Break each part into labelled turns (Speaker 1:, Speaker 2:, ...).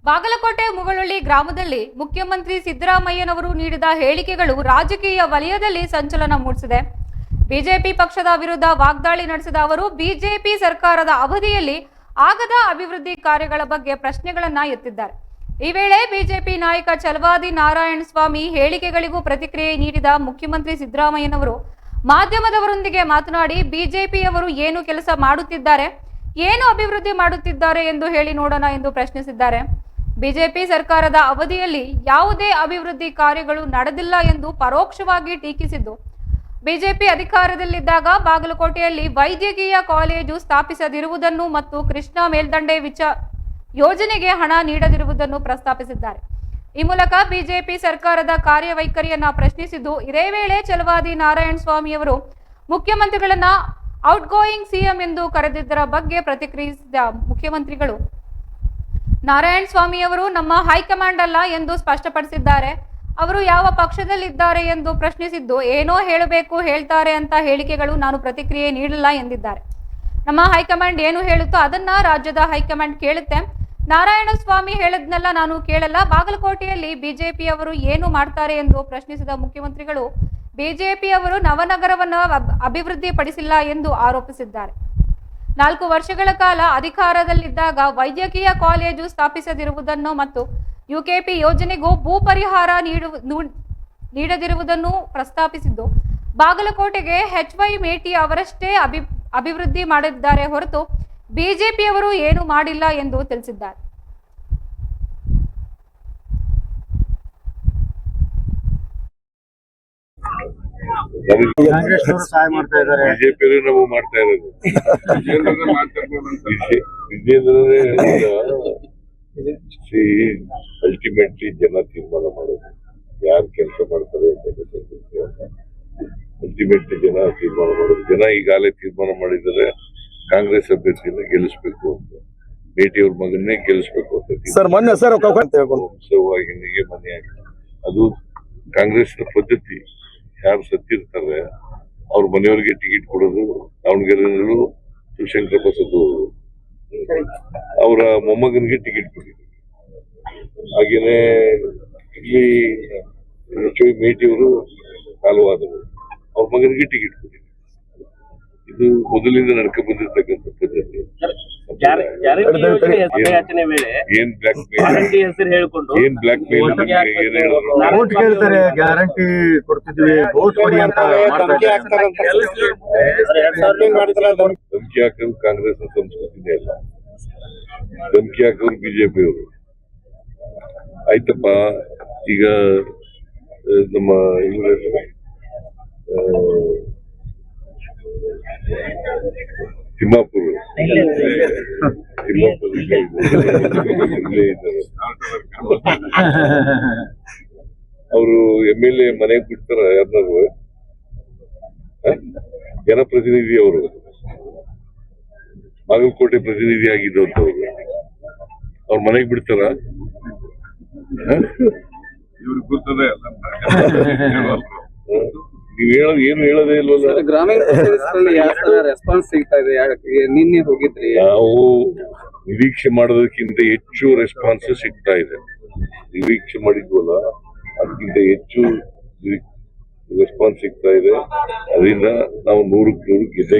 Speaker 1: ಬಾಗಲಕೋಟೆ ಮುಗಳಳ್ಳಿ ಗ್ರಾಮದಲ್ಲಿ ಮುಖ್ಯಮಂತ್ರಿ ಸಿದ್ದರಾಮಯ್ಯನವರು ನೀಡಿದ ಹೇಳಿಕೆಗಳು ರಾಜಕೀಯ ವಲಯದಲ್ಲಿ ಸಂಚಲನ ಮೂಡಿಸಿದೆ. ಬಿಜೆಪಿ ಪಕ್ಷದ ವಿರುದ್ಧ ವಾಗ್ದಾಳಿ ನಡೆಸಿದ ಅವರು ಬಿಜೆಪಿ ಸರ್ಕಾರದ ಅವಧಿಯಲ್ಲಿ ಆಗದ ಅಭಿವೃದ್ಧಿ ಕಾರ್ಯಗಳ ಬಗ್ಗೆ ಪ್ರಶ್ನೆಗಳನ್ನ ಎತ್ತಿದ್ದಾರೆ. ಈ ವೇಳೆ ಬಿಜೆಪಿ ನಾಯಕ ಚಲವಾದಿ ನಾರಾಯಣಸ್ವಾಮಿ ಹೇಳಿಕೆಗಳಿಗೂ ಪ್ರತಿಕ್ರಿಯೆ ನೀಡಿದ ಮುಖ್ಯಮಂತ್ರಿ ಸಿದ್ದರಾಮಯ್ಯನವರು ಮಾಧ್ಯಮದವರೊಂದಿಗೆ ಮಾತನಾಡಿ ಬಿಜೆಪಿಯವರು ಏನು ಕೆಲಸ ಮಾಡುತ್ತಿದ್ದಾರೆ, ಏನು ಅಭಿವೃದ್ಧಿ ಮಾಡುತ್ತಿದ್ದಾರೆ ಎಂದು ಹೇಳಿ ನೋಡೋಣ ಎಂದು ಪ್ರಶ್ನಿಸಿದ್ದಾರೆ. ಬಿಜೆಪಿ ಸರ್ಕಾರದ ಅವಧಿಯಲ್ಲಿ ಯಾವುದೇ ಅಭಿವೃದ್ಧಿ ಕಾರ್ಯಗಳು ನಡೆದಿಲ್ಲ ಎಂದು ಪರೋಕ್ಷವಾಗಿ ಟೀಕಿಸಿದ್ದು, ಬಿಜೆಪಿ ಅಧಿಕಾರದಲ್ಲಿದ್ದಾಗ ಬಾಗಲಕೋಟೆಯಲ್ಲಿ ವೈದ್ಯಕೀಯ ಕಾಲೇಜು ಸ್ಥಾಪಿಸದಿರುವುದನ್ನು ಮತ್ತು ಕೃಷ್ಣಾ ಮೇಲ್ದಂಡೆ ಯೋಜನೆಗೆ ಹಣ ನೀಡದಿರುವುದನ್ನು ಪ್ರಸ್ತಾಪಿಸಿದ್ದಾರೆ. ಈ ಮೂಲಕ ಬಿಜೆಪಿ ಸರ್ಕಾರದ ಕಾರ್ಯವೈಖರಿಯನ್ನ ಪ್ರಶ್ನಿಸಿದ್ದು, ಇದೇ ವೇಳೆ ಚಲವಾದಿ ನಾರಾಯಣಸ್ವಾಮಿಯವರು ಮುಖ್ಯಮಂತ್ರಿಗಳನ್ನ ಔಟ್ಗೋಯಿಂಗ್ ಸಿಎಂ ಎಂದು ಕರೆದಿದ್ದರ ಬಗ್ಗೆ ಪ್ರತಿಕ್ರಿಯಿಸಿದ ಮುಖ್ಯಮಂತ್ರಿಗಳು, ನಾರಾಯಣಸ್ವಾಮಿಯವರು ನಮ್ಮ ಹೈಕಮಾಂಡ್ ಅಲ್ಲ ಎಂದು ಸ್ಪಷ್ಟಪಡಿಸಿದ್ದಾರೆ. ಅವರು ಯಾವ ಪಕ್ಷದಲ್ಲಿದ್ದಾರೆ ಎಂದು ಪ್ರಶ್ನಿಸಿದ್ದು, ಏನೋ ಹೇಳಬೇಕು ಹೇಳ್ತಾರೆ ಅಂತ ಹೇಳಿಕೆಗಳು ನಾನು ಪ್ರತಿಕ್ರಿಯೆ ನೀಡಿಲ್ಲ ಎಂದಿದ್ದಾರೆ. ನಮ್ಮ ಹೈಕಮಾಂಡ್ ಏನು ಹೇಳುತ್ತೋ ಅದನ್ನ ರಾಜ್ಯದ ಹೈಕಮಾಂಡ್ ಕೇಳುತ್ತೆ. ನಾರಾಯಣಸ್ವಾಮಿ ಹೇಳದ್ನೆಲ್ಲ ನಾನು ಕೇಳಲ್ಲ. ಬಾಗಲಕೋಟೆಯಲ್ಲಿ ಬಿಜೆಪಿಯವರು ಏನು ಮಾಡ್ತಾರೆ ಎಂದು ಪ್ರಶ್ನಿಸಿದ ಮುಖ್ಯಮಂತ್ರಿಗಳು, ಬಿಜೆಪಿಯವರು ನವನಗರವನ್ನು ಅಭಿವೃದ್ಧಿ ಪಡಿಸಿಲ್ಲ ಎಂದು ಆರೋಪಿಸಿದ್ದಾರೆ. 4 ವರ್ಷಗಳ ಕಾಲ ಅಧಿಕಾರದಲ್ಲಿದ್ದಾಗ ವೈದ್ಯಕೀಯ ಕಾಲೇಜು ಸ್ಥಾಪಿಸದಿರುವುದನ್ನು ಮತ್ತು ಯುಕೆಪಿ ಯೋಜನೆಗೂ ಭೂ ಪರಿಹಾರ ನೀಡದಿರುವುದನ್ನು ಪ್ರಸ್ತಾಪಿಸಿದ್ದು, ಬಾಗಲಕೋಟೆಗೆ HY ಮೇಟಿ ಅವರಷ್ಟೇ ಅಭಿವೃದ್ಧಿ ಮಾಡಿದ್ದಾರೆ ಹೊರತು ಬಿಜೆಪಿಯವರು ಏನು ಮಾಡಿಲ್ಲ ಎಂದು ತಿಳಿಸಿದ್ದಾರೆ.
Speaker 2: ಬಿಜೆಪಿ ನಾವು ಮಾಡ್ತಾ ಇರೋದು ಅಲ್ಟಿಮೇಟ್ಲಿ ಜನ ತೀರ್ಮಾನ ಮಾಡೋದು ಯಾರು ಕೆಲಸ ಮಾಡ್ತಾರೆ ಅಂತ. ಅಲ್ಟಿಮೇಟ್ಲಿ ಜನ ತೀರ್ಮಾನ ಮಾಡೋದು. ಜನ ಈಗಾಗಲೇ ತೀರ್ಮಾನ ಮಾಡಿದರೆ ಕಾಂಗ್ರೆಸ್ ಅಭ್ಯರ್ಥಿಯನ್ನು ಗೆಲ್ಲಿಸ್ಬೇಕು ಅಂತ, ಮೇಟಿ ಅವ್ರ ಮಗನ್ನೇ ಗೆಲ್ಲಿಸ್ಬೇಕು ಅಂತ ವಂಶವಾಗಿನಿಗೆ ಮನೆ ಆಗಿ ಅದು ಕಾಂಗ್ರೆಸ್ನ ಪದ್ಧತಿ. ಯಾರು ಸತ್ತಿರ್ತಾರೆ ಅವ್ರ ಮನೆಯವರಿಗೆ ಟಿಕೆಟ್ ಕೊಡೋದು. ದಾವಣಗೆರೆಯಲ್ಲೂ ಶಿವಶಂಕರ ಪ್ರಸಾದ್ ಅವರ ಮೊಮ್ಮಗನಿಗೆ ಟಿಕೆಟ್ ಕೊಟ್ಟಿದ್ರು. ಹಾಗೇನೆ ಇಲ್ಲಿ HY ಮೇಟಿ ಅವರು ಕಾಲವಾದರು, ಅವ್ರ ಮಗನಿಗೆ ಟಿಕೆಟ್ ಕೊಟ್ಟಿದ್ರು. ಇದು ಮೊದಲಿಂದ ನಡ್ಕೊಂಡು ಬಂದಿರ್ತಕ್ಕಂಥ ಪದ್ಧತಿ. ಏನ್ ಬ್ಲಾಕ್ ಮೇಲ್ ಏನ್ ಹೇಳಿದ್ರು
Speaker 3: ಗ್ಯಾರಂಟಿ ಕೊಡ್ತಿದ್ವಿ,
Speaker 2: ಧಮಕಿ ಹಾಕೋದು ಕಾಂಗ್ರೆಸ್ ಸಂಸ್ಕೃತಿನೇ ಅಲ್ಲ. ಧಮಕಿ ಹಾಕೋರು ಬಿಜೆಪಿ ಅವರು. ಆಯ್ತಪ್ಪ, ಈಗ ನಮ್ಮ ತಿಮ್ಮಾಪುರ ಅವರು MLA ಮನೆಗೆ ಬಿಡ್ತಾರ ಯಾರನ್ನಾರು? ಜನಪ್ರತಿನಿಧಿ ಅವರು, ಬಾಗಲಕೋಟೆ ಪ್ರತಿನಿಧಿ ಆಗಿದ್ದವ್ರು ಅವ್ರ ಮನೆಗೆ ಬಿಡ್ತಾರ? ಇವ್ರಿಗೆ ಗೊತ್ತದೆ. ನೀವ್ ಹೇಳೋದು ಏನು ಹೇಳೋದೇ ಇಲ್ವಲ್ಲ.
Speaker 4: ಗ್ರಾಮೀಣ ರೆಸ್ಪಾನ್ಸ್ ಸಿಗ್ತಾ ಇದೆ. ನಿನ್ನೆ ಹೋಗಿದ್ರಿ,
Speaker 2: ನಾವು ನಿರೀಕ್ಷೆ ಮಾಡೋದಕ್ಕಿಂತ ಹೆಚ್ಚು ರೆಸ್ಪಾನ್ಸ್ ಸಿಗ್ತಾ ಇದೆ. ನಿರೀಕ್ಷೆ ಮಾಡಿದ್ವಲ್ಲ ಅದಕ್ಕಿಂತ ಹೆಚ್ಚು ರೆಸ್ಪಾನ್ಸ್ ಸಿಗ್ತಾ ಇದೆ. ಅದರಿಂದ ನಾವು 100ಕ್ಕೆ 100 ಗೆದ್ದೇ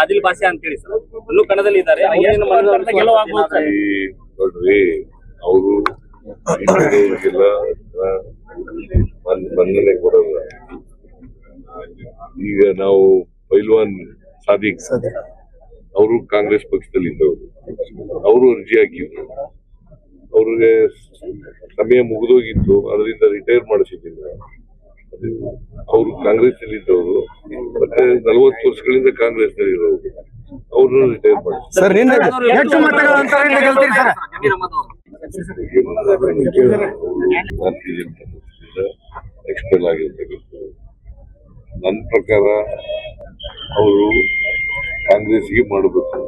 Speaker 5: ಆದಿಲ್ ಭಾಷೆ ಅಂತೇಳಿ ಸರ್ ಕನ್ನಡದಲ್ಲಿ ಇದ್ದಾರೆ.
Speaker 2: ನೋಡ್ರಿ, ಅವರು ಮನ್ನಣೆ ಕೊಡಲ್ಲ. ಈಗ ನಾವು ಪೈಲ್ವಾನ್ ಸಾದಿಕ್ ಅವರು ಕಾಂಗ್ರೆಸ್ ಪಕ್ಷದಲ್ಲಿ ಇದ್ದವರು, ಅವರು ಅರ್ಜಿ ಹಾಕಿದ್ರು. ಅವ್ರಿಗೆ ಸಮಯ ಮುಗಿದೋಗಿತ್ತು, ಅದರಿಂದ ರಿಟೈರ್ ಮಾಡಿಸಿದ್ದೀನಿ. ಅವರು ಕಾಂಗ್ರೆಸ್ ಅಲ್ಲಿ ಇದ್ದವರು, ಮತ್ತೆ 40 ವರ್ಷಗಳಿಂದ ಕಾಂಗ್ರೆಸ್ ನಲ್ಲಿ ಇರೋರು, ಅವ್ರನ್ನ ರಿಟೈರ್ ಮಾಡಿ ಎಕ್ಸ್ಪೆಲ್ ಆಗಿರ್ತಕ್ಕಂಥ. ನನ್ನ ಪ್ರಕಾರ ಅವರು ಕಾಂಗ್ರೆಸ್ಗೆ ಮಾಡಬೇಕು,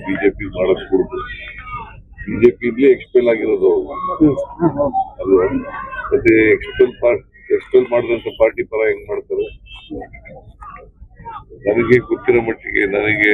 Speaker 2: ಬಿಜೆಪಿ ಮಾಡಕ್ ಕೊಡ್ಬೇಕು. ಬಿಜೆಪಿ ಎಕ್ಸ್ಪೆಲ್ ಆಗಿರೋದು ಅಲ್ವಾ? ಮತ್ತೆ ಎಕ್ಸ್ಪೆಲ್ ಮಾಡಿದಂತ ಪಾರ್ಟಿ ಪರ ಹೆಂಗ್ ಮಾಡ್ತಾರೆ? ನನಗೆ ಗೊತ್ತಿರೋ ಮಟ್ಟಿಗೆ ನನಗೆ